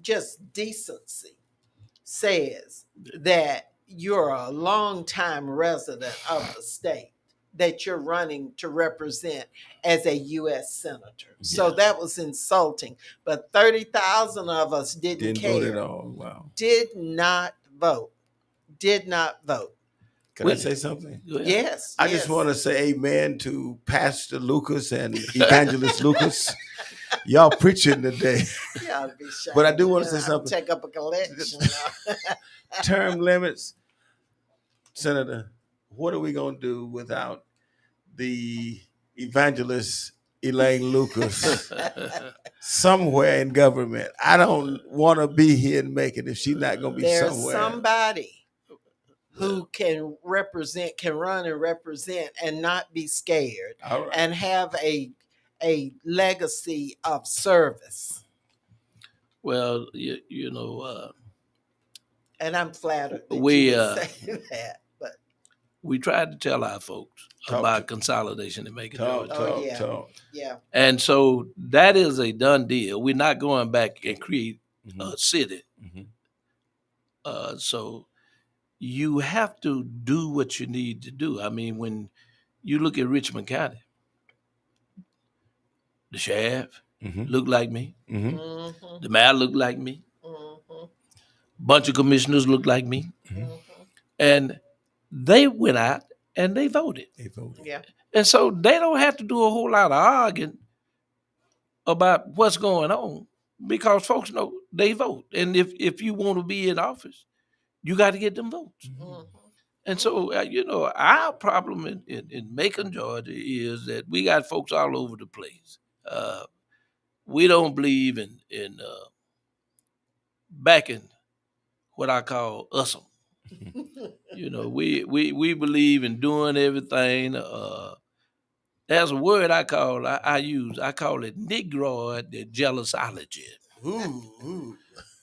just decency says that you're a longtime resident of the state that you're running to represent as a U.S. senator. So that was insulting. But 30,000 of us didn't care. Vote at all. Wow. Did not vote. Did not vote. Can I say something? Yes. I just want to say amen to Pastor Lucas and Evangelist Lucas. Y'all preaching today. Yeah, be shy. But I do want to say something. Take up a collection. Term limits, Senator, what are we going to do without the evangelist Elaine Lucas somewhere in government? I don't want to be here and make it if she's not going to be There's somewhere. Somebody who can run and represent and not be scared and have a legacy of service. Well, you know, and I'm flattered that you would say that. But we tried to tell our folks about consolidation and making talk. Yeah. And so that is a done deal. We're not going back and create a city. So you have to do what you need to do. I mean, when you look at Richmond County, the sheriff looked like me. The mayor looked like me. Bunch of commissioners looked like me. And they went out and they voted. Yeah. And so they don't have to do a whole lot of arguing about what's going on because folks know they vote. And if you want to be in office, you got to get them votes. And so, you know, our problem in Macon, Georgia is that we got folks all over the place. We don't believe in backing what I call us'em. You know, we believe in doing everything. There's a word I use. I call it Negroid the jealousology.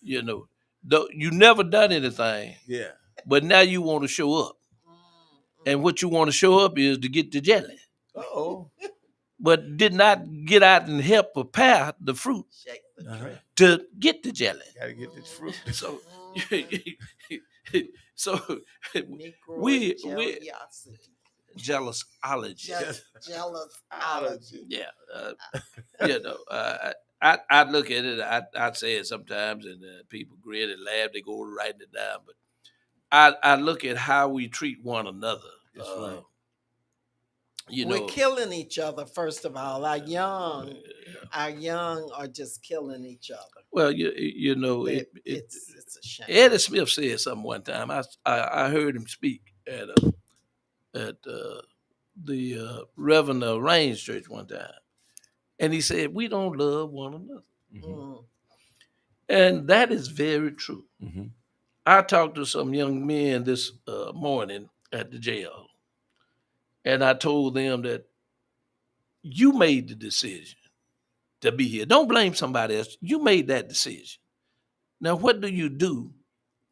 You know, you never done anything. Yeah. But now you want to show up. And what you want to show up is to get the jelly. But did not get out and help prepare the fruit to get the jelly. Got to get this fruit. So So Negro we jealousy. jealousology. Jealousology. Yeah, you know, I look at it. I say it sometimes, and people grin and laugh. They go writing it down, but I look at how we treat one another. That's right. You We're know, killing each other. First of all, our young are just killing each other. well, you know, It's a shame. Eddie Smith said something one time. I heard him speak at the Reverend Rains Church one time, and he said we don't love one another, Mm. and that is very true. Mm-hmm. I talked to some young men this morning at the jail, and I told them that you made the decision to be here. Don't blame somebody else. You made that decision. Now, what do you do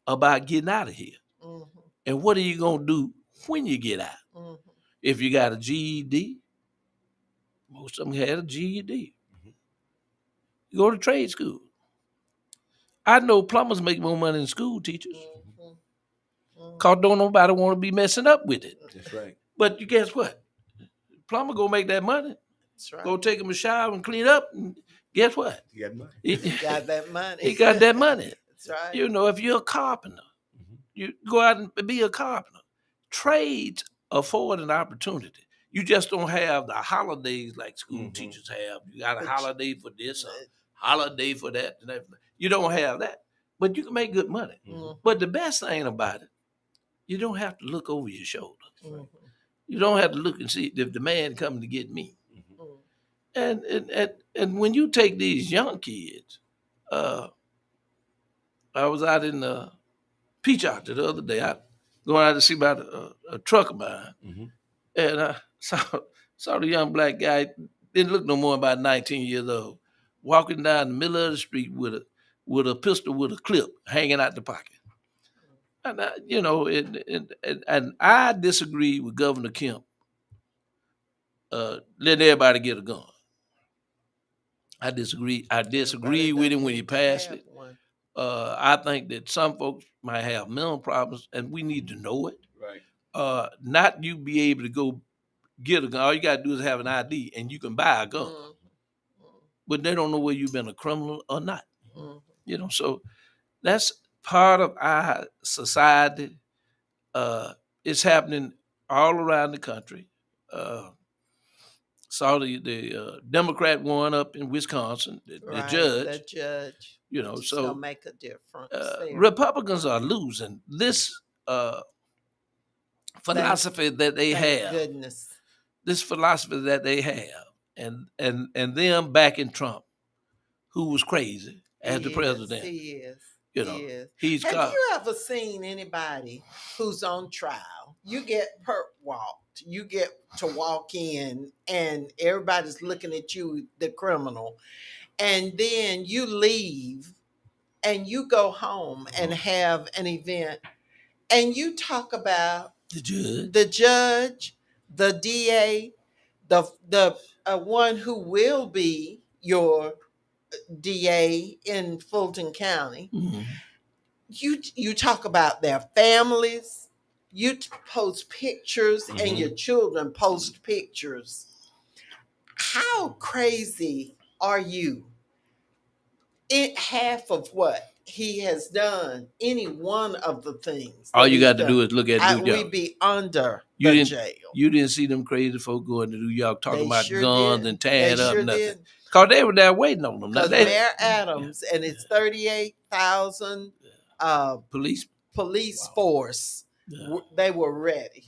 about getting out of here? Mhm. And what are you going to do when you get out? Mhm. If you got a GED, most of them had a GED. You go to trade school. I know plumbers make more money than school teachers. Mhm. Mhm. Cause don't nobody want to be messing up with it. That's right. But you guess what? Plumber go make that money. That's right. Go take him a shower and clean up. And guess what? You got money. He, Got that money. he got that money. That's right. You know, if you're a carpenter, you go out and be a carpenter. Trades afford an opportunity. You just don't have the holidays like school teachers have. You got a But holiday for this, a holiday for that, and that. You don't have that. But you can make good money. Mhm. But the best thing about it, you don't have to look over your shoulder. Mhm. You don't have to look and see if the man coming to get me. Mhm. And when you take these young kids, I was out in Peach Orchard the other day. I going out to see about a truck of mine, and I saw the young black guy. Didn't look no more about 19 years old, walking down the middle of the street with a pistol with a clip hanging out the pocket. And you know, and I disagree with Governor Kemp letting everybody get a gun. I disagree. I disagree with him when he passed it. I think that some folks might have mental problems, and we need to know it. Right. Not you be able to go get a gun. All you got to do is have an ID, and you can buy a gun. Mhm. But they don't know whether you've been a criminal or not. Mhm. You know, so that's part of our society. It's happening all around the country. Saw the Democrat won up in Wisconsin, the Right. judge. The judge. You know, It's so gonna make a difference there. Republicans are losing this philosophy that they Thank have. goodness. This philosophy that they have, and them backing Trump, who was crazy as the president. He is. You know, He is. he's Have caught. you ever seen anybody who's on trial? You get perp walked. You get to walk in, and everybody's looking at you, the criminal, and then you leave, and you go home and have an event, and you talk about The judge. the DA, the one who will be your DA in Fulton County. Mhm. You talk about their families. You post pictures, and your children post pictures. How crazy are you? Half of what he has done, any one of the things. All that you he's got to do done, is look at New we'd York. be under You the didn't- jail. You didn't see them crazy folk going to New York talking They about sure guns did. and tearing They up sure nothing. did. Because they were there waiting on them. Now, Because Mayor Adams and his 38,000 police. police force, Yeah. they were ready.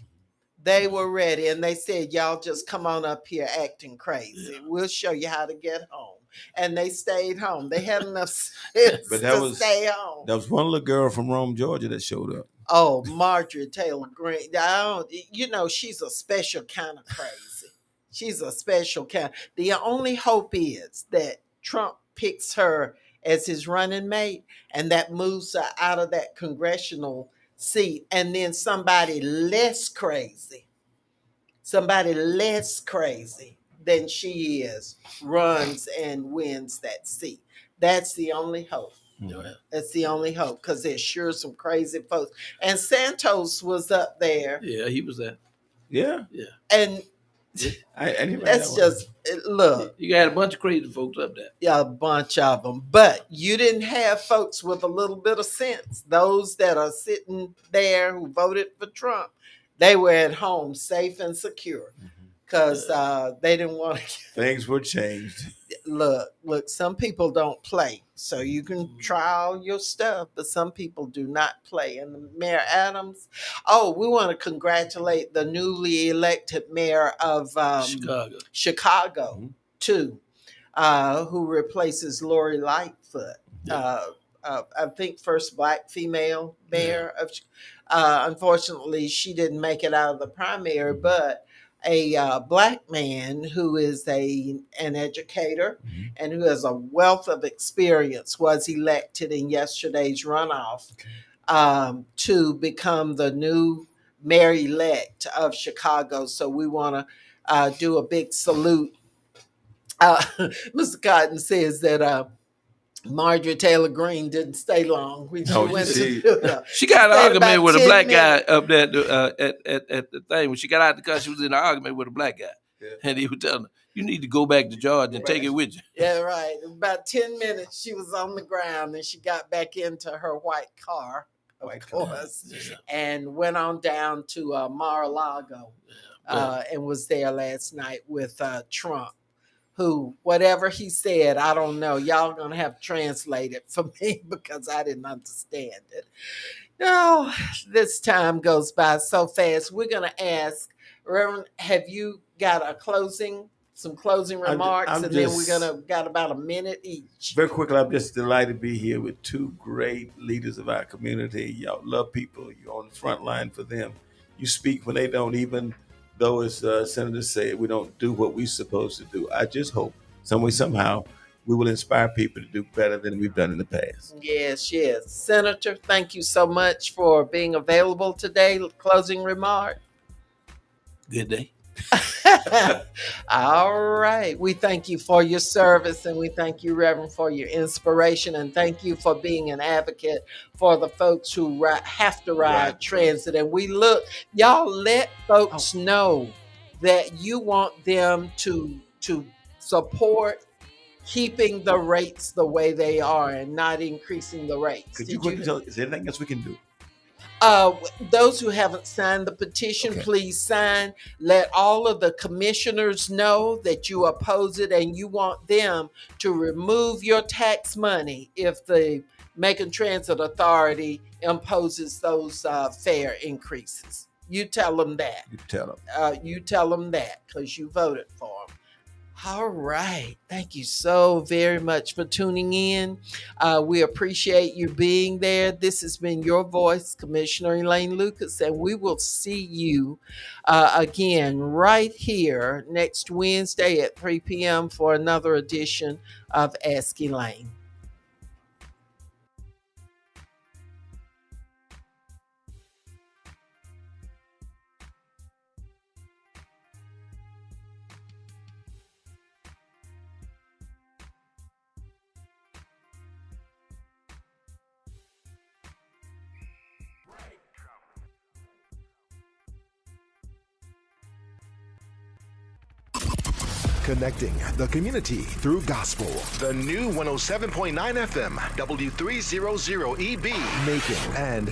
They were ready, and they said, "Y'all just come on up here acting crazy. Yeah. We'll show you how to get home." And they stayed home. They had enough sense But that to was- stay home. There was one little girl from Rome, Georgia that showed up. Oh, Marjorie Taylor Greene. She's a special kind of crazy. She's a special kind. The only hope is that Trump picks her as his running mate, and that moves her out of that congressional seat, and then somebody less crazy than she is runs and wins that seat. That's the only hope. That's the only hope, because there's sure some crazy folks. And Santos was up there, Yeah, he was there. Yeah. and I didn't write that's that one. just look. You got a bunch of crazy folks up there. Yeah, a bunch of them. But you didn't have folks with a little bit of sense. Those that are sitting there who voted for Trump, they were at home safe and secure, because they didn't want to. Things were changed. Look, some people don't play. So you can try all your stuff, but some people do not play. And Mayor Adams, we want to congratulate the newly elected mayor of Chicago too, who replaces Lori Lightfoot. I think first Black female mayor of. Unfortunately, she didn't make it out of the primary, but a Black man who is an educator and who has a wealth of experience was elected in yesterday's runoff to become the new mayor-elect of Chicago. So we want to do a big salute. Mr. Cotton says that Marjorie Taylor Greene didn't stay long. She got an argument with a black guy minutes. up there at the thing. When she got out the car, she was in an argument with a black guy. Yeah. And he was telling her, you need to go back to Georgia and take it with you. Yeah, right. About 10 minutes, she was on the ground, and she got back into her white car, of course, and went on down to Mar-a-Lago and was there last night with Trump. Who, whatever he said, I don't know. Y'all gonna have to translate it for me because I didn't understand it. No, this time goes by so fast. We're gonna ask, Reverend, have you got some closing remarks? And then we're got about a minute each. Very quickly, I'm just delighted to be here with two great leaders of our community. Y'all love people. You're on the front line for them. You speak when they don't, even though, as senators say, we don't do what we're supposed to do. I just hope some way, somehow, we will inspire people to do better than we've done in the past. Yes. Senator, thank you so much for being available today. Closing remark. Good day. All right. We thank you for your service, and we thank you, Reverend, for your inspiration, and thank you for being an advocate for the folks who have to ride transit. And y'all let folks know that you want them to support keeping the rates the way they are and not increasing the rates. Could you quickly tell, is there anything else we can do? Those who haven't signed the petition, please sign. Let all of the commissioners know that you oppose it and you want them to remove your tax money if the Macon Transit Authority imposes those fare increases. You tell them that. You tell them that because you voted for them. All right. Thank you so very much for tuning in. We appreciate you being there. This has been your voice, Commissioner Elaine Lucas, and we will see you again right here next Wednesday at 3 p.m. for another edition of Ask Elaine. Connecting the community through gospel. The new 107.9 FM, W300EB. Macon and